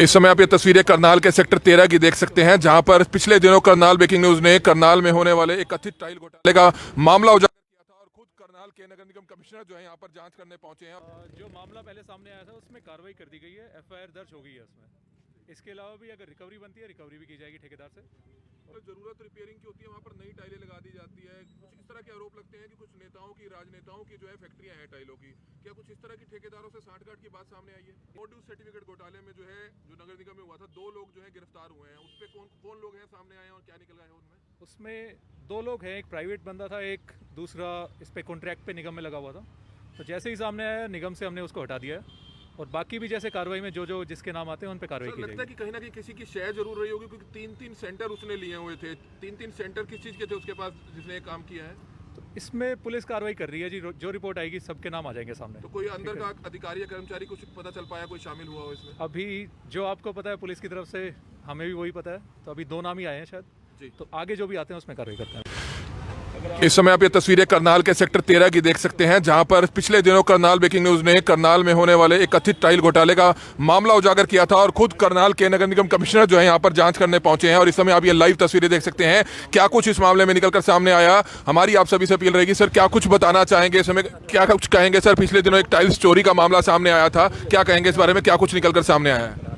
इस समय आप ये तस्वीरें करनाल के सेक्टर 13 की देख सकते हैं, जहां पर पिछले दिनों करनाल ब्रेकिंग न्यूज ने करनाल में होने वाले एक कथित टाइल घोटाले का मामला उजागर किया था और खुद करनाल के नगर निगम कमिश्नर जो है यहां पर जांच करने पहुंचे हैं। जो मामला पहले सामने आया था उसमें कार्रवाई कर दी गई है, एफआईआर दर्ज हो गई है उसमें। इसके अलावा भी अगर रिकवरी बनती है, रिकवरी भी की जाएगी ठेकेदार से। और जरूरत रिपेयरिंग की होती है, वहां पर नई टाइलें लगा दी जाती है। कुछ इस तरह के आरोप लगते हैं कि कुछ नेताओं की, राजनेताओं की जो है फैक्ट्रियां हैं टाइलों की। क्या कुछ इस तरह की ठेकेदारों से सांठगांठ की बात सामने आई है? नो ड्यूज सर्टिफिकेट घोटाले में जो है, जो नगर निगम में हुआ था, 2 लोग जो है गिरफ्तार हुए हैं। उस पे कौन लोग हैं सामने आए और क्या निकल गया है उनमें? उसमें 2 लोग हैं, एक प्राइवेट बंदा था, एक दूसरा इस पे कॉन्ट्रैक्ट पे निगम में लगा हुआ था। तो जैसे ही सामने आया निगम से हमने उसको हटा दिया है और बाकी भी जैसे कार्रवाई में जो जिसके नाम आते हैं उन पे कार्रवाई की लगता है जाएगी। कि कहीं ना कहीं किसी की शय जरूर रही होगी, क्योंकि 3-3 सेंटर उसने लिए हुए थे। 3-3 सेंटर किस चीज़ के थे उसके पास जिसने ये काम किया है? तो इसमें पुलिस कार्रवाई कर रही है जी, जो रिपोर्ट आएगी सबके नाम आ जाएंगे सामने। तो कोई अंदर का अधिकारी या कर्मचारी कुछ पता चल पाया, कोई शामिल हुआ हो इसमें? अभी जो आपको पता है पुलिस की तरफ से, हमें भी वही पता है। तो अभी 2 नाम ही आए हैं शायद जी। तो आगे जो भी आते हैं उसमें कार्रवाई करते हैं। इस समय आप ये तस्वीरें करनाल के सेक्टर 13 की देख सकते हैं, जहां पर पिछले दिनों करनाल ब्रेकिंग न्यूज ने करनाल में होने वाले एक कथित टाइल घोटाले का मामला उजागर किया था और खुद करनाल के नगर निगम कमिश्नर जो है यहां पर जांच करने पहुंचे हैं। और इस समय आप ये लाइव तस्वीरें देख सकते हैं, क्या कुछ इस मामले में निकलकर सामने आया। हमारी आप सभी से अपील रहेगी, सर क्या कुछ बताना चाहेंगे इस समय, क्या कुछ कहेंगे सर? पिछले दिनों एक टाइल्स चोरी का मामला सामने आया था, क्या कहेंगे इस बारे में, क्या कुछ निकलकर सामने आया है?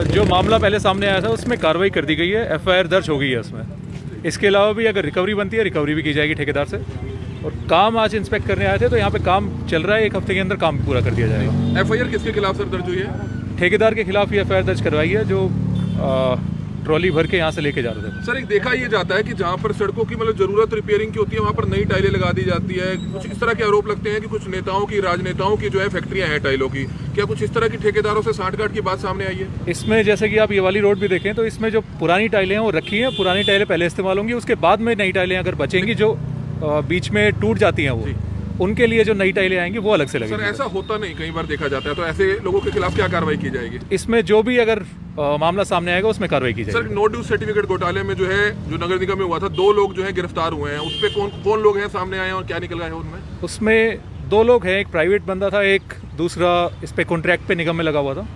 जो मामला पहले सामने आया था उसमें कार्रवाई कर दी गई है, एफआईआर दर्ज हो गई है उसमें। इसके अलावा भी अगर रिकवरी बनती है, रिकवरी भी की जाएगी ठेकेदार से। और काम आज इंस्पेक्ट करने आए थे तो यहाँ पे काम चल रहा है, 1 हफ्ते के अंदर काम पूरा कर दिया जाएगा। एफआईआर किसके खिलाफ सर दर्ज हुई है? ठेकेदार के खिलाफ ही एफआईआर दर्ज करवाई है, जो ट्रॉली भर के यहाँ से लेके जा रहे थे। सर एक देखा ये जाता है कि जहाँ पर सड़कों की मतलब जरूरत रिपेयरिंग की होती है, वहाँ पर नई टाइलें लगा दी जाती है। कुछ इस तरह के आरोप लगते हैं कि कुछ नेताओं की, राजनेताओं की जो है फैक्ट्रियां हैं टाइलों की। क्या कुछ इस तरह की ठेकेदारों से सांठगांठ की बात सामने आई है? इसमें जैसे कि आप ये वाली रोड भी देखें तो इसमें जो पुरानी टाइलें हैं वो रखी हैं, पुरानी टाइलें पहले इस्तेमाल होंगी, उसके बाद में नई टाइलें अगर बचेंगी जो बीच में टूट जाती हैं वो, उनके लिए जो नई टाइलें आएंगी वो अलग से लगेंगी। सर ऐसा होता नहीं, कई बार देखा जाता है, तो ऐसे लोगों के खिलाफ क्या कार्रवाई की जाएगी? इसमें जो भी अगर मामला सामने आएगा उसमें कार्रवाई की जाएगी। सर नो ड्यूज सर्टिफिकेट घोटाले में जो है, जो नगर निगम में हुआ था, 2 लोग जो है गिरफ्तार हुए हैं। उस पे कौन लोग हैं सामने आए और क्या निकल गया है उनमें? उसमें 2 लोग हैं, एक प्राइवेट बंदा था, एक दूसरा इस पे कॉन्ट्रैक्ट पे निगम में लगा हुआ था।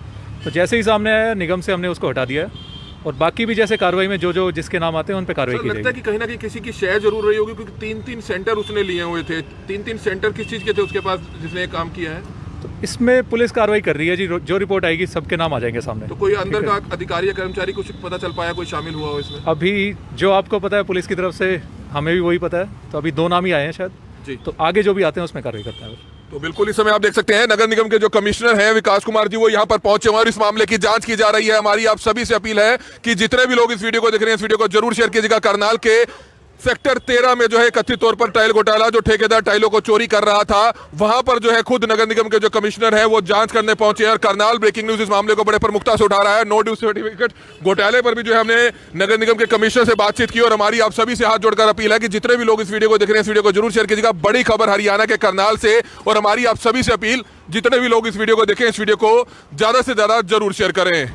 तो जैसे ही सामने आया निगम से हमने उसको हटा दिया है और बाकी भी जैसे कार्रवाई में जो जिसके नाम आते हैं उन पे कार्रवाई की जाएगी। लगता है कि कहीं ना कहीं किसी की शय जरूर रही होगी, क्योंकि 3-3 सेंटर उसने लिए हुए थे। 3-3 सेंटर किस चीज़ के थे उसके पास जिसने ये काम किया है? तो इसमें पुलिस कार्रवाई कर रही है जी, जो रिपोर्ट आएगी सबके नाम आ जाएंगे सामने। तो कोई अंदर का अधिकारी या कर्मचारी कुछ पता चल पाया, कोई शामिल हुआ हो इसमें? अभी जो आपको पता है पुलिस की तरफ से, हमें भी वही पता है। तो अभी 2 नाम ही आए हैं शायद जी। तो आगे जो भी आते हैं उसमें कार्रवाई करते हैं। तो बिल्कुल इस समय आप देख सकते हैं नगर निगम के जो कमिश्नर हैं विकास कुमार जी, वो यहाँ पर पहुंचे हुए और इस मामले की जांच की जा रही है। हमारी आप सभी से अपील है कि जितने भी लोग इस वीडियो को देख रहे हैं, इस वीडियो को जरूर शेयर कीजिएगा। करनाल के सेक्टर 13 में जो है कथित तौर पर टाइल घोटाला, जो ठेकेदार टाइलों को चोरी कर रहा था, वहां पर जो है खुद नगर निगम के जो कमिश्नर है वो जांच करने पहुंचे हैं। और करनाल ब्रेकिंग न्यूज इस मामले को बड़े प्रमुखता से उठा रहा है। नो ड्यूज सर्टिफिकेट घोटाले पर भी जो है हमने नगर निगम के कमिश्नर से बातचीत की और हमारी आप सभी से हाथ जोड़कर अपील है कि जितने भी लोग इस वीडियो को देख रहे हैं, इस वीडियो को जरूर शेयर कीजिएगा। बड़ी खबर हरियाणा के करनाल से, और हमारी आप सभी से अपील, जितने भी लोग इस वीडियो को देखें, इस वीडियो को ज्यादा से ज्यादा जरूर शेयर करें।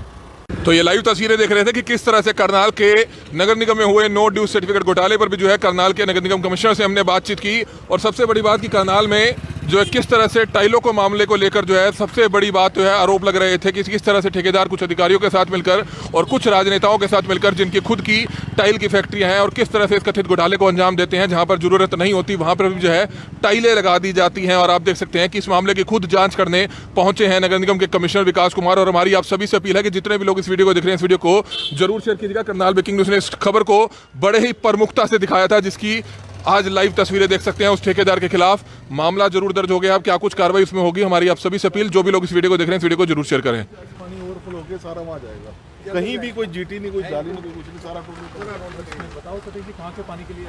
तो ये लाइव तस्वीरें देख रहे थे कि किस तरह से करनाल के नगर निगम में हुए नो ड्यूज सर्टिफिकेट घोटाले पर भी जो है करनाल के नगर निगम कमिश्नर से हमने बातचीत की। और सबसे बड़ी बात कि करनाल में जो है किस तरह से टाइलों को मामले को लेकर जो है सबसे बड़ी बात जो है आरोप लग रहे थे कि किस तरह से ठेकेदार कुछ अधिकारियों के साथ मिलकर और कुछ राजनेताओं के साथ मिलकर, जिनकी खुद की टाइल की फैक्ट्रियां हैं, और किस तरह से इस कथित घोटाले को अंजाम देते हैं। जहां पर जरूरत नहीं होती वहां पर भी जो है टाइलें लगा दी जाती हैं। और आप देख सकते हैं कि इस मामले की खुद जांच करने पहुंचे हैं नगर निगम के कमिश्नर विकास कुमार। और हमारी आप सभी से अपील है कि जितने भी लोग इस वीडियो को देख रहे हैं, इस वीडियो को जरूर शेयर कीजिएगा। करनाल ब्रेकिंग न्यूज ने इस खबर को बड़े ही प्रमुखता से दिखाया था, जिसकी आज लाइव तस्वीरें देख सकते हैं। उस ठेकेदार के खिलाफ मामला जरूर दर्ज हो गया। अब क्या कुछ कार्रवाई उसमें होगी, हमारी आप सभी से अपील, जो भी लोग इस वीडियो को देख रहे हैं, इस वीडियो को जरूर शेयर करें। पानी ओवरफ्लो होके सारा वहाँ जाएगा, कहीं भी कोई जीटी नहीं, कोई जाली नहीं, कोई कुछ नहीं, सारा टोटल। बताओ सतीश जी कहाँ से पानी के लिए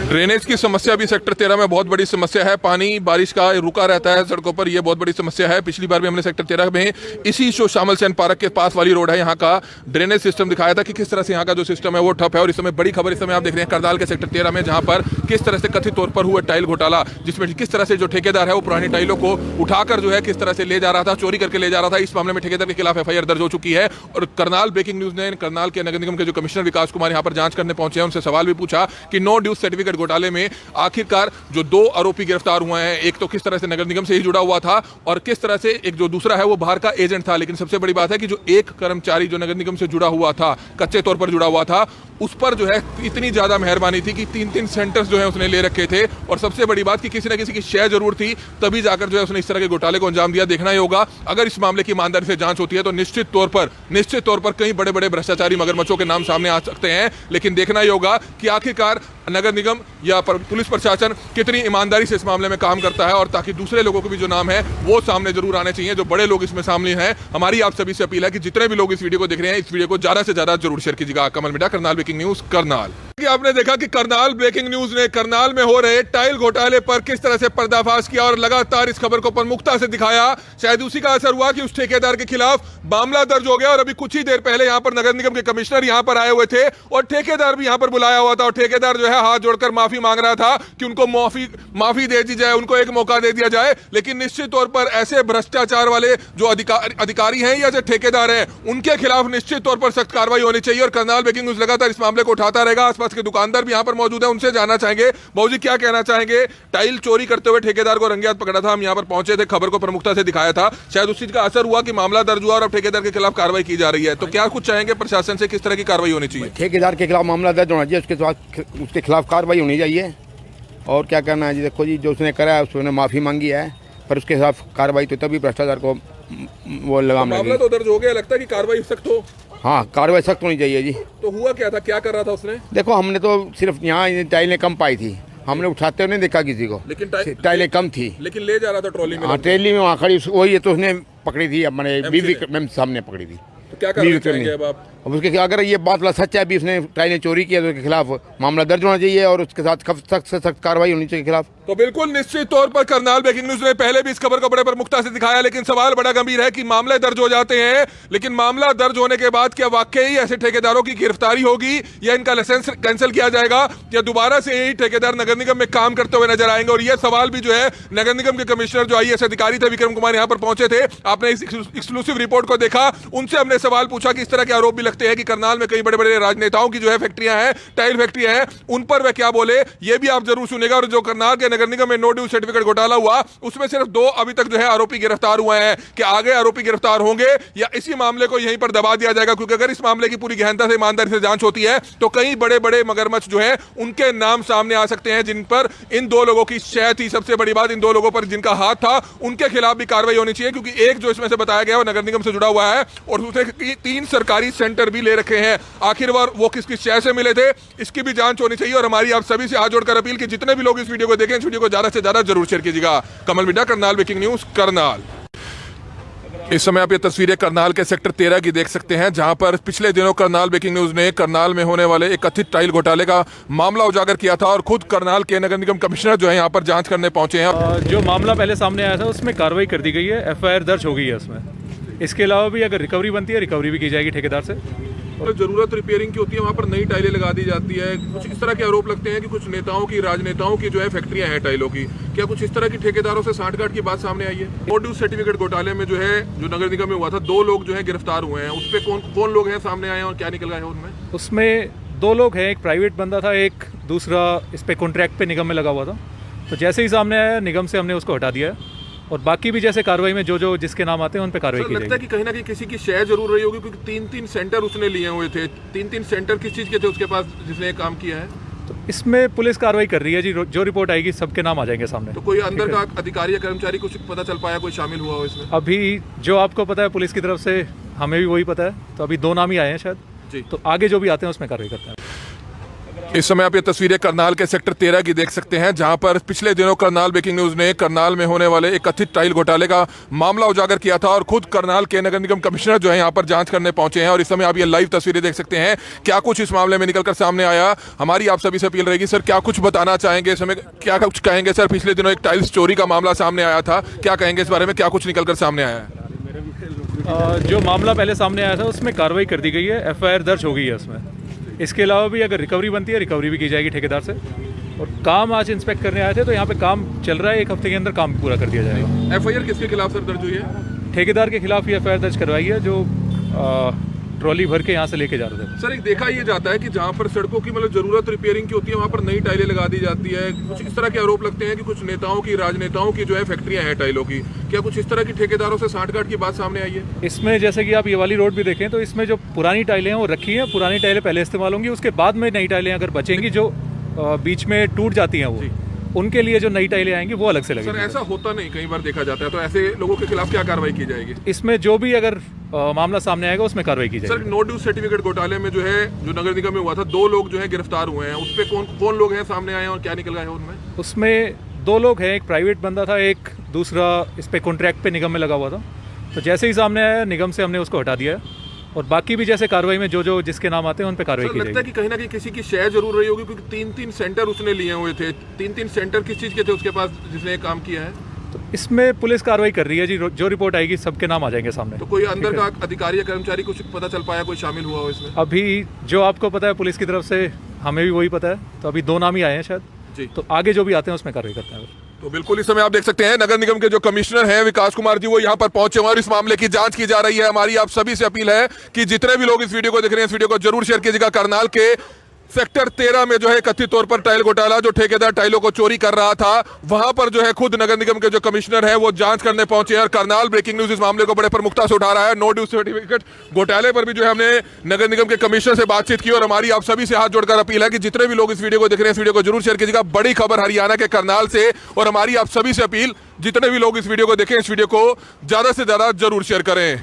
ड्रेनेज की समस्या भी सेक्टर 13 में बहुत बड़ी समस्या है। पानी बारिश का रुका रहता है सड़कों पर, यह बहुत बड़ी समस्या है। पिछली बार भी हमने सेक्टर 13 में इसी जो श्यामल सेन पार्क के पास वाली रोड है, यहाँ का ड्रेनेज सिस्टम दिखाया था कि किस तरह से यहाँ का जो सिस्टम है वो ठप है। और इस समय बड़ी खबर इस समय आप देख रहे हैं करनाल के सेक्टर 13 में, जहाँ पर किस तरह से कथित तौर पर हुआ टाइल घोटाला, जिसमें किस तरह से जो ठेकेदार है वो पुरानी टाइलों को उठाकर जो है किस तरह से ले जा रहा था, चोरी करके ले जा रहा था। इस मामले में ठेकेदार के खिलाफ एफआईआर दर्ज हो चुकी है। और करनाल ब्रेकिंग न्यूज ने करनाल के नगर निगम के जो कमिश्नर विकास कुमार यहाँ पर जांच करने पहुंचे हैं, उनसे सवाल भी पूछा कि नो ड्यूज सर्टिफिकेट सर्टिफिकेट घोटाले में आखिरकार जो 2 आरोपी गिरफ्तार हुए हैं, एक तो किस तरह से नगर निगम से ही जुड़ा हुआ था और किस तरह से एक जो दूसरा है वो बाहर का एजेंट था। लेकिन सबसे बड़ी बात है कि जो एक कर्मचारी जो नगर निगम से जुड़ा हुआ था, कच्चे तौर पर जुड़ा हुआ था, उस पर जो है इतनी ज्यादा मेहरबानी थी कि 3-3 सेंटर्स जो है उसने ले रखे थे। और सबसे बड़ी बात कि किसी ना किसी की शय जरूर थी, तभी जाकर जो है उसने इस तरह के घोटाले को अंजाम दिया। देखना ही होगा अगर इस मामले की ईमानदारी से जांच होती है तो निश्चित तौर पर कई बड़े बड़े भ्रष्टाचारी मगरमच्छों के नाम सामने आ सकते हैं। लेकिन देखना ही होगा कि आखिरकार नगर निगम या पुलिस प्रशासन कितनी ईमानदारी से इस मामले में काम करता है, और ताकि दूसरे लोगों को भी जो नाम है वो सामने जरूर आने चाहिए, जो बड़े लोग इसमें शामिल हैं। हमारी आप सभी से अपील है कि जितने भी लोग इस वीडियो को देख रहे हैं, इस वीडियो को ज्यादा से ज्यादा जरूर शेयर कीजिएगा। Kamal media, Karnal breaking news, Karnal. कि आपने देखा कि करनाल ब्रेकिंग न्यूज ने करनाल में हो रहे टाइल घोटाले पर किस तरह से पर्दाफाश किया और लगातार इस खबर को प्रमुखता से दिखाया। शायद उसी का असर हुआ कि उस ठेकेदार के खिलाफ मामला दर्ज हो गया। और अभी कुछ ही देर पहले यहां पर नगर निगम के कमिश्नर यहां पर आए हुए थे और ठेकेदार भी यहां पर बुलाया हुआ था, और ठेकेदार जो है हाथ जोड़कर माफी मांग रहा था कि उनको माफी दे दी जाए, उनको एक मौका दे दिया जाए। लेकिन निश्चित तौर पर ऐसे भ्रष्टाचार वाले जो अधिकारी हैं या जो ठेकेदार हैं, उनके खिलाफ निश्चित तौर पर सख्त कार्रवाई होनी चाहिए। और करनाल ब्रेकिंग न्यूज लगातार इस मामले को उठाता रहेगा। आसपास के दुकानदार भी यहां पर मौजूद है, उनसे जानना चाहेंगे। बाबूजी, क्या कहना चाहेंगे? टाइल चोरी करते हुए ठेकेदार को रंगे हाथ पकड़ा था, हम यहां पर पहुंचे थे, खबर को प्रमुखता से दिखाया था। शायद उस चीज का असर हुआ कि मामला दर्ज हुआ और अब ठेकेदार के खिलाफ कार्रवाई की जा रही है। तो क्या कुछ चाहेंगे प्रशासन से, किस तरह की कार्रवाई होनी चाहिए? ठेकेदार के खिलाफ मामला दर्ज होना चाहिए, उसके खिलाफ कार्रवाई होनी चाहिए। और क्या करना है जी, देखो जी, जो उसने करा है उसने माफी मांगी है, पर उसके खिलाफ कार्रवाई तो तभी भ्रष्टाचार को वो लगाम लगेगी। मामला तो दर्ज हो गया, लगता है कि कार्रवाई सख्त हो। हाँ, कार्रवाई सख्त होनी चाहिए जी। तो हुआ क्या था, क्या कर रहा था उसने? देखो, हमने तो सिर्फ यहाँ टाइलें कम पाई थी, हमने उठाते हुए नहीं देखा किसी को, लेकिन टाइलें कम थी, लेकिन ले जा रहा था ट्रॉली में। हाँ, ट्रेली में वहाँ खड़ी वही है, तो उसने पकड़ी थी, अपने बीवी मैम सामने पकड़ी थी। तो क्या करना चाहेंगे अब आप? अब उसके अगर ये बात सच है, अभी उसने टाइलें चोरी की है, तो उसके खिलाफ मामला दर्ज होना चाहिए और उसके साथ सख्त से सख्त कार्रवाई होनी चाहिए खिलाफ। तो बिल्कुल निश्चित तौर पर करनाल ब्रेकिंग न्यूज ने पहले भी इस खबर को बड़े प्रमुखता से दिखाया। लेकिन सवाल बड़ा गंभीर है कि मामले दर्ज हो जाते हैं, लेकिन मामला दर्ज होने के बाद क्या वाकई ऐसे ठेकेदारों की गिरफ्तारी होगी या इनका लाइसेंस कैंसिल किया जाएगा, या दोबारा से यही ठेकेदार नगर निगम में काम करते हुए नजर आएंगे? और यह सवाल भी जो है नगर निगम के कमिश्नर जो IAS अधिकारी थे विक्रम कुमार यहाँ पर पहुंचे थे, आपने इस एक्सक्लूसिव रिपोर्ट को देखा, उनसे हमने सवाल पूछा कि इस तरह के आरोप भी लगते हैं कि करनाल में कई बड़े बड़े राजनेताओं की जो है फैक्ट्रियां हैं, टाइल फैक्ट्रियां हैं, उन पर वह क्या बोले, ये भी आप जरूर सुनेगा। और जो करनाल के नगर निगम में नो ड्यू सर्टिफिकेट घोटाला हुआ, उसमें सिर्फ 2 अभी तक जो है आरोपी गिरफ्तार हुए हैं। कि आगे आरोपी गिरफ्तार होंगे या इसी मामले को यहीं पर दबा दिया जाएगा? क्योंकि अगर इस मामले की पूरी गहनता से, ईमानदारी से जांच होती है तो कई बड़े बड़े मगरमच्छ जो है उनके नाम सामने आ सकते हैं, जिन पर इन 2 लोगों की शय थी। सबसे बड़ी बात, इन 2 लोगों पर जिनका हाथ था, उनके खिलाफ भी कार्रवाई होनी चाहिए। क्योंकि एक जो इसमें से बताया गया वो नगर निगम से जुड़ा हुआ है और दूसरे 3 सरकारी सेंटर भी ले रखे हैं। आखिर वो किसकी शय से मिले थे, इसकी भी जांच होनी चाहिए। और हमारी आप सभी से हाथ जोड़कर अपील कि जितने भी लोग इस वीडियो को देखें, इस वीडियो को ज्यादा से ज्यादा जरूर शेयर कीजिएगा। Kamal media, Karnal breaking news, Karnal. इस समय आप ये तस्वीरें करनाल के सेक्टर 13 की देख सकते हैं, जहां पर पिछले दिनों करनाल ब्रेकिंग न्यूज ने करनाल में होने वाले एक कथित टाइल घोटाले का मामला उजागर किया था और खुद करनाल के नगर निगम कमिश्नर जो है यहाँ पर जांच करने पहुंचे हैं। जो मामला पहले सामने आया था उसमें कार्रवाई कर दी गई है, FIR दर्ज हो गई है उसमें। इसके अलावा भी अगर रिकवरी बनती है, रिकवरी भी की जाएगी ठेकेदार से। और जरूरत रिपेयरिंग की होती है, वहाँ पर नई टाइलें लगा दी जाती है। कुछ इस तरह के आरोप लगते हैं कि कुछ नेताओं की, राजनेताओं की जो है फैक्ट्रियां हैं टाइलों की। क्या कुछ इस तरह की ठेकेदारों से सांठगांठ की बात सामने आई है? नो ड्यू सर्टिफिकेट घोटाले में जो है, जो नगर निगम में हुआ था, 2 लोग जो है गिरफ्तार हुए हैं। उस पर कौन लोग हैं सामने आए और क्या निकल गए हैं उनमें? उसमें 2 लोग हैं, एक प्राइवेट बंदा था, एक दूसरा इस पे कॉन्ट्रैक्ट पे निगम में लगा हुआ था। तो जैसे ही सामने आया निगम से हमने उसको हटा दिया है, और बाकी भी जैसे कार्रवाई में जो जिसके नाम आते हैं उन पे कार्रवाई की जाएगी। लगता है कि कहीं ना कहीं किसी की शय जरूर रही होगी, क्योंकि 3-3 सेंटर उसने लिए हुए थे। 3-3 सेंटर किस चीज के थे उसके पास जिसने ये काम किया है? तो इसमें पुलिस कार्रवाई कर रही है जी, जो रिपोर्ट आएगी सबके नाम आ जाएंगे सामने। तो कोई अंदर का अधिकारी या कर्मचारी कुछ पता चल पाया, कोई शामिल हुआ हो इसमें? अभी जो आपको पता है पुलिस की तरफ से, हमें भी वही पता है। तो अभी 2 नाम ही आए हैं शायद जी। तो आगे जो भी आते हैं उसमें कार्रवाई करते हैं। इस समय आप ये तस्वीरें करनाल के सेक्टर 13 की देख सकते हैं, जहां पर पिछले दिनों करनाल ब्रेकिंग न्यूज ने करनाल में होने वाले एक कथित टाइल घोटाले का मामला उजागर किया था और खुद करनाल के नगर निगम कमिश्नर जो है यहाँ पर जांच करने पहुंचे हैं। और इस समय आप ये लाइव तस्वीरें देख सकते हैं, क्या कुछ इस मामले में निकलकर सामने आया। हमारी आप सभी से अपील रहेगी, सर क्या कुछ बताना चाहेंगे इस समय, क्या कुछ कहेंगे? सर, पिछले दिनों एक टाइल्स चोरी का मामला सामने आया था, क्या कहेंगे इस बारे में, क्या कुछ निकलकर सामने आया है? जो मामला पहले सामने आया था उसमें कार्रवाई कर दी गई है, FIR दर्ज हो गई है उसमें। इसके अलावा भी अगर रिकवरी बनती है, रिकवरी भी की जाएगी ठेकेदार से। और काम आज इंस्पेक्ट करने आए थे, तो यहाँ पे काम चल रहा है, 1 हफ्ते के अंदर काम पूरा कर दिया जाएगा। FIR किसके खिलाफ सर दर्ज हुई है? ठेकेदार के खिलाफ ही FIR दर्ज करवाई है, जो ट्रॉली भर के यहाँ से लेके जा रहे थे। सर एक देखा ये जाता है कि जहाँ पर सड़कों की मतलब जरूरत रिपेयरिंग की होती है वहाँ पर नई टाइलें लगा दी जाती है। कुछ इस तरह के आरोप लगते हैं कि कुछ नेताओं की, राजनेताओं की जो है फैक्ट्रियाँ हैं टाइलों की, क्या कुछ इस तरह की ठेकेदारों से सांठगांठ की बात सामने आई है? इसमें जैसे कि आप ये वाली रोड भी देखें तो इसमें जो पुरानी टाइलें हैं वो रखी हैं, पुरानी टाइलें पहले इस्तेमाल होंगी, उसके बाद में नई टाइलें अगर बचेंगी जो बीच में टूट जाती हैं वो, उनके लिए जो नई टाइलें आएंगी वो अलग से लगेंगी। सर ऐसा होता नहीं, कई बार देखा जाता है, तो ऐसे लोगों के खिलाफ क्या कार्रवाई की जाएगी? इसमें जो भी अगर मामला सामने आएगा उसमें कार्रवाई की जाएगी। सर नो ड्यूज सर्टिफिकेट घोटाले में जो है, जो नगर निगम में हुआ था, 2 लोग जो है गिरफ्तार हुए हैं, उस पे कौन लोग हैं सामने आए हैं और क्या निकल गया है उनमें? उसमें 2 लोग हैं, एक प्राइवेट बंदा था, एक दूसरा इस पे कॉन्ट्रैक्ट पे निगम में लगा हुआ था। तो जैसे ही सामने आया निगम से हमने उसको हटा दिया है और बाकी भी जैसे कार्रवाई में जो जिसके नाम आते हैं उन पे कार्रवाई की लगता है जाएगी। कि कहीं ना कहीं किसी की शेयर जरूर रही होगी, क्योंकि 3-3 सेंटर उसने लिए हुए थे। 3-3 सेंटर किस चीज़ के थे उसके पास जिसने ये काम किया है? तो इसमें पुलिस कार्रवाई कर रही है जी, जो रिपोर्ट आएगी सबके नाम आ जाएंगे सामने। तो कोई अंदर का अधिकारी या कर्मचारी कुछ पता चल पाया, कोई शामिल हुआ हो इसमें? अभी जो आपको पता है पुलिस की तरफ से, हमें भी वही पता है, तो अभी 2 नाम ही आए हैं शायद जी। तो आगे जो भी आते हैं उसमें कार्रवाई करते हैं। तो बिल्कुल इस समय आप देख सकते हैं नगर निगम के जो कमिश्नर हैं विकास कुमार जी, वो यहाँ पर पहुंचे हुए और इस मामले की जांच की जा रही है। हमारी आप सभी से अपील है कि जितने भी लोग इस वीडियो को देख रहे हैं, इस वीडियो को जरूर शेयर कीजिएगा। करनाल के सेक्टर 13 में जो है कथित तौर पर टाइल घोटाला, जो ठेकेदार टाइलों को चोरी कर रहा था, वहां पर जो है खुद नगर निगम के जो कमिश्नर है वो जांच करने पहुंचे हैं। और करनाल ब्रेकिंग न्यूज इस मामले को बड़े प्रमुखता से उठा रहा है। नो ड्यूज सर्टिफिकेट घोटाले पर भी जो है हमने नगर निगम के कमिश्नर से बातचीत की और हमारी आप सभी से हाथ जोड़कर अपील है कि जितने भी लोग इस वीडियो को देख रहे हैं, इस वीडियो को जरूर शेयर कीजिएगा। बड़ी खबर हरियाणा के करनाल से, और हमारी आप सभी से अपील, जितने भी लोग इस वीडियो को देखें, इस वीडियो को ज्यादा से ज्यादा जरूर शेयर करें।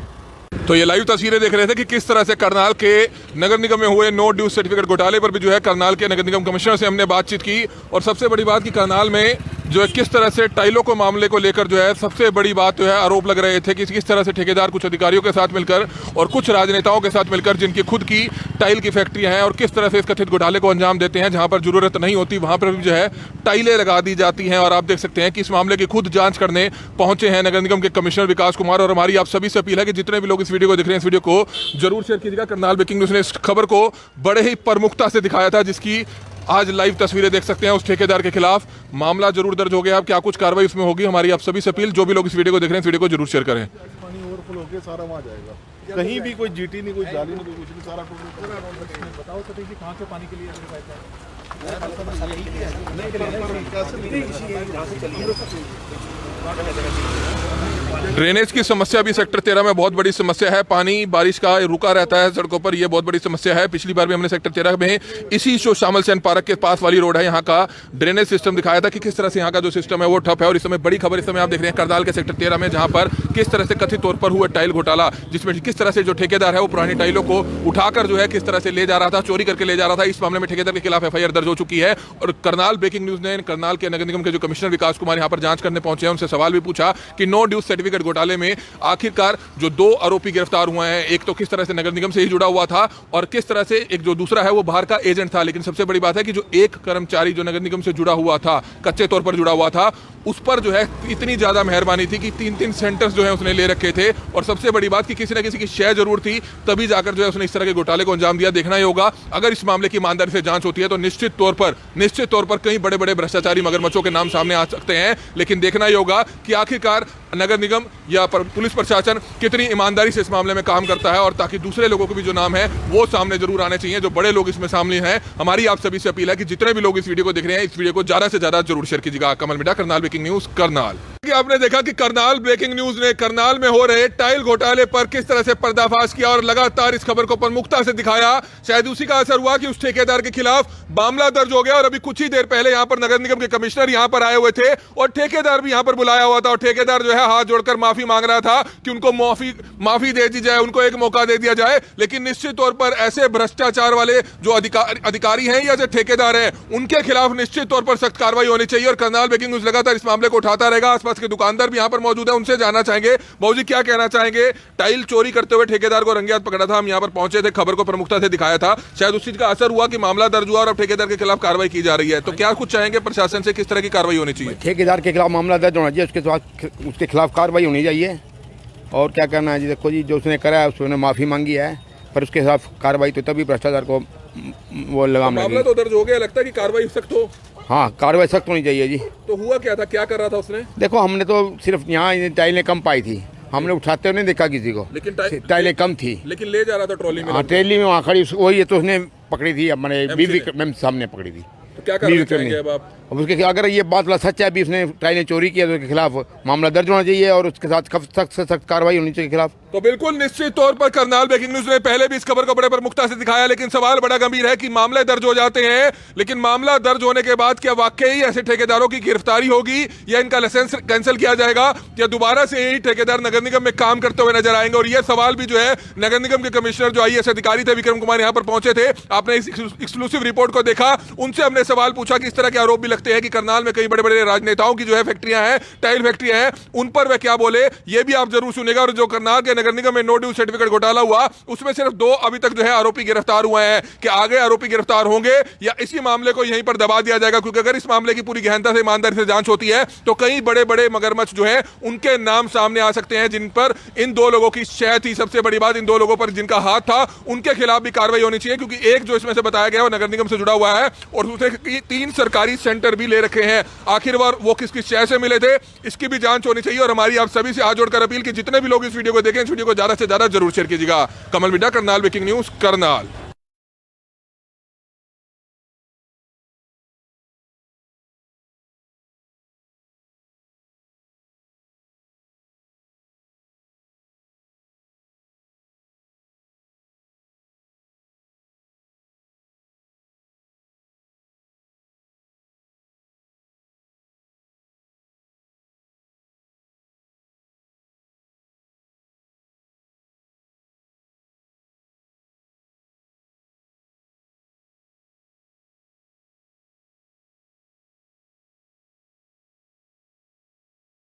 तो ये लाइव तस्वीरें देख रहे थे कि किस तरह से करनाल के नगर निगम में हुए नो ड्यूज सर्टिफिकेट घोटाले पर भी जो है करनाल के नगर निगम कमिश्नर से हमने बातचीत की। और सबसे बड़ी बात कि करनाल में जो है किस तरह से टाइलों को मामले को लेकर जो है सबसे बड़ी बात जो है आरोप लग रहे थे कि किस तरह से ठेकेदार कुछ अधिकारियों के साथ मिलकर और कुछ राजनेताओं के साथ मिलकर, जिनकी खुद की टाइल की फैक्ट्रियां हैं, और किस तरह से इस कथित घोटाले को अंजाम देते हैं। जहां पर जरूरत नहीं होती वहां पर भी जो है टाइलें लगा दी जाती हैं। और आप देख सकते हैं कि इस मामले की खुद जांच करने पहुंचे हैं नगर निगम के कमिश्नर विकास कुमार। और हमारी आप सभी से अपील है कि जितने भी लोग इस वीडियो को देख रहे हैं, इस वीडियो को जरूर शेयर कीजिएगा। करनाल ब्रेकिंग न्यूज ने इस खबर को बड़े ही प्रमुखता से दिखाया था, जिसकी आज लाइव तस्वीरें देख सकते हैं। उस ठेकेदार के खिलाफ मामला जरूर दर्ज हो गया। अब क्या कुछ कार्रवाई उसमें होगी, हमारी आप सभी से अपील, जो भी लोग इस वीडियो को देख रहे हैं, इस वीडियो को जरूर शेयर करें। पानी ओवरफ्लो होके सारा वहाँ जाएगा, कहीं भी कोई जीटी नहीं, कोई जाली नहीं, कोई कुछ नहीं, सारा टोटल। बताओ सर कि कहाँ से पानी के लिए ड्रेनेज की समस्या भी सेक्टर 13 में बहुत बड़ी समस्या है। पानी बारिश का रुका रहता है सड़कों पर, यह बहुत बड़ी समस्या है। पिछली बार भी हमने सेक्टर 13 में इसी जो श्यामल सेन पार्क के पास वाली रोड है, यहाँ का ड्रेनेज सिस्टम दिखाया था कि किस तरह से यहाँ का जो सिस्टम है वो ठप है। और इस समय बड़ी खबर इस समय आप देख रहे हैं करनाल के सेक्टर 13 में, जहाँ पर किस तरह से कथित तौर पर हुआ टाइल घोटाला, जिसमें किस तरह से जो ठेकेदार है वो पुरानी टाइलों को उठाकर जो है किस तरह से ले जा रहा था, चोरी करके ले जा रहा था। इस मामले में ठेकेदार के खिलाफ FIR दर्ज हो चुकी है। और करनाल ब्रेकिंग न्यूज ने करनाल के नगर निगम के जो कमिश्नर विकास कुमार यहाँ पर जांच करने पहुंचे हैं, उनसे सवाल भी पूछा कि नो ड्यूज सर्टिफिकेट घोटाले में आखिरकार जो 2 आरोपी गिरफ्तार हुए हैं, एक तो किस तरह से नगर निगम से ही जुड़ा हुआ था और किस तरह से एक जो दूसरा है वो बाहर का एजेंट था। लेकिन सबसे बड़ी बात है कि जो एक कर्मचारी जो नगर निगम से जुड़ा हुआ था, कच्चे तौर पर जुड़ा हुआ था, उस पर जो है इतनी ज्यादा मेहरबानी थी कि 3-3 सेंटर्स जो है उसने ले रखे थे। और सबसे बड़ी बात कि किसी न किसी की शेयर जरूर थी, तभी जाकर जो है उसने इस तरह के घोटाले को अंजाम दिया। देखना ही होगा, अगर इस मामले की ईमानदारी से जांच होती है तो निश्चित तौर पर कई बड़े बड़े भ्रष्टाचारी मगरमच्छों के नाम सामने आ सकते हैं। लेकिन देखना ही होगा कि आखिरकार नगर निगम या पुलिस प्रशासन कितनी ईमानदारी से इस मामले में काम करता है, और ताकि दूसरे लोगों के भी जो नाम है वो सामने जरूर आने चाहिए, जो बड़े लोग इसमें शामिल हैं। हमारी आप सभी से अपील है कि जितने भी लोग इस वीडियो को देख रहे हैं, इस वीडियो को ज्यादा से ज्यादा जरूर शेयर कीजिएगा। कमल मिडा, करनाल ब्रेकिंग न्यूज, करनाल। आपने देखा कि करनाल ब्रेकिंग न्यूज ने करनाल में हो रहे टाइल घोटाले पर किस तरह से पर्दाफाश किया और लगातार इस खबर को प्रमुखता से दिखाया। शायद उसी का असर हुआ कि उस ठेकेदार के खिलाफ मामला दर्ज हो गया। और अभी कुछ ही देर पहले यहाँ पर नगर निगम के कमिश्नर यहाँ पर आए हुए थे और ठेकेदार भी यहाँ पर बुलाया हुआ था। और ठेकेदार जो है हाथ जोड़कर माफी मांग रहा था कि उनको माफी दे दी जाए, उनको एक मौका दे दिया जाए। लेकिन निश्चित तौर पर ऐसे भ्रष्टाचार वाले जो अधिकारी हैं या जो ठेकेदार हैं, उनके खिलाफ निश्चित तौर पर सख्त कार्रवाई होनी चाहिए। और करनाल ब्रेकिंग न्यूज लगातार इस मामले को उठाता रहेगा। आसपास के दुकानदार भी यहाँ पर मौजूद है, उनसे जानना चाहेंगे, बाबूजी क्या कहना चाहेंगे। टाइल चोरी करते हुए ठेकेदार को रंगे हाथ पकड़ा था, हम यहाँ पर पहुंचे थे, खबर को प्रमुखता से दिखाया था। शायद उस चीज का असर हुआ कि मामला दर्ज हुआ और अब ठेकेदार के खिलाफ कार्रवाई की जा रही है। तो क्या कुछ चाहेंगे प्रशासन से, किस तरह की कार्रवाई होनी चाहिए? ठेकेदार के खिलाफ मामला दर्ज होना चाहिए, उसके खिलाफ कार्रवाई होनी चाहिए। और क्या करना है जी, देखो जी, जो उसने करा है उसने माफ़ी मांगी है, पर उसके खिलाफ कार्रवाई तो तभी भ्रष्टाचार को वो लगाम लगेगी। मामला तो दर्ज हो गया, लगता है कि कार्रवाई सख्त हो। हाँ, कार्रवाई सख्त होनी चाहिए जी। तो हुआ क्या था, क्या कर रहा था उसने? देखो, हमने तो सिर्फ यहाँ टाइलें कम पाई थी, हमने उठाते हुए नहीं देखा किसी को, लेकिन टाइलें कम थी। लेकिन ले जा रहा था ट्रॉली में। हाँ, ट्रेली में वहाँ खड़ी वही है, तो उसने पकड़ी थी, मैंने बीवी मैम सामने पकड़ी थी। तो क्या करना चाहेंगे अब आप? अब उसके अगर ये बात सच है, अभी उसने टाइलें चोरी की है तो उसके खिलाफ मामला दर्ज होना चाहिए और उसके साथ सख्त से सख्त कार्रवाई होनी चाहिए खिलाफ। तो बिल्कुल निश्चित तौर पर करनाल ब्रेकिंग न्यूज ने पहले भी इस खबर को बड़े प्रमुखता से दिखाया, लेकिन सवाल बड़ा गंभीर है कि मामले दर्ज हो जाते हैं, लेकिन मामला दर्ज होने के बाद क्या वाकई ऐसे ठेकेदारों की गिरफ्तारी होगी या इनका लाइसेंस कैंसिल किया जाएगा या दोबारा से यही ठेकेदार नगर निगम में काम करते हुए नजर आएंगे? और यह सवाल भी जो है नगर निगम के कमिश्नर जो आईएएस अधिकारी थे विक्रम कुमार यहां पर पहुंचे थे, आपने इस एक्सक्लूसिव रिपोर्ट को देखा, उनसे हमने सवाल पूछा कि इस तरह के आरोप भी लगते हैं कि करनाल में कई बड़े बड़े राजनेताओं की जो है फैक्ट्रियां हैं, टाइल फैक्ट्रियां हैं, उन पर वह क्या बोले ये भी आप जरूर सुनेगा। और जो करनाल के नगर निगम में नो ड्यू सर्टिफिकेट घोटाला हुआ उसमें सिर्फ 2 अभी तक जो है आरोपी गिरफ्तार हुए हैं, कि आगे आरोपी गिरफ्तार होंगे या इसी मामले को यहीं पर दबा दिया जाएगा? क्योंकि अगर इस मामले की पूरी गहनता से ईमानदारी से जांच होती है तो कई बड़े बड़े मगरमच्छ जो है उनके नाम सामने आ सकते हैं, जिन पर इन 2 लोगों की शय थी। सबसे बड़ी बात, इन 2 लोगों पर जिनका हाथ था उनके खिलाफ भी कार्रवाई होनी चाहिए, क्योंकि एक जो इसमें से बताया गया वो नगर निगम से जुड़ा हुआ है और दूसरे 3 सरकारी सेंटर भी ले रखे हैं। आखिर वो किसकी शय से मिले थे, इसकी भी जांच होनी चाहिए। और हमारी आप सभी से हाथ जोड़कर अपील कि जितने भी लोग इस वीडियो को देखें, इस वीडियो को ज्यादा से ज्यादा जरूर शेयर कीजिएगा। कमल मिड्डा, करनाल ब्रेकिंग न्यूज, करनाल।